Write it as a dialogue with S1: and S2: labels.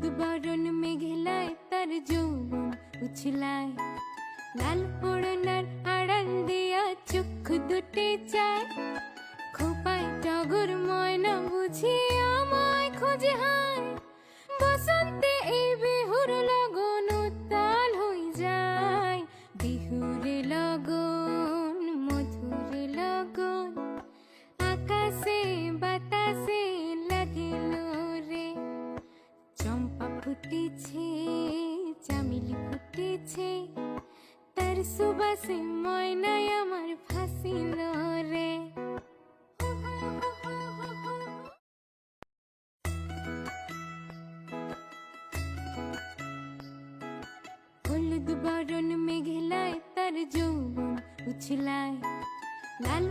S1: হলুদ বরণ মেঘলায় তার যৌবন উছলায়, লাল ওড়নার আড়াল দিয়া চক্ষু দুটি চায়। খোপায় টগর ময়না বুঝি আমায় খোঁজে হায়, বসন্তে এই বিহুর লগন উত্তাল হই যায়। বিহুরে লগন মধুর লগন, আকাশে বাতাসে লাগিল রে। চম্পা ফুটেছে চামেলি ফুটেছে, তার সুবাসে ময়নায় আমার ভাসিল রে। হলুদ বরণ মেঘলায় তার যৌবন উছলায়, লাল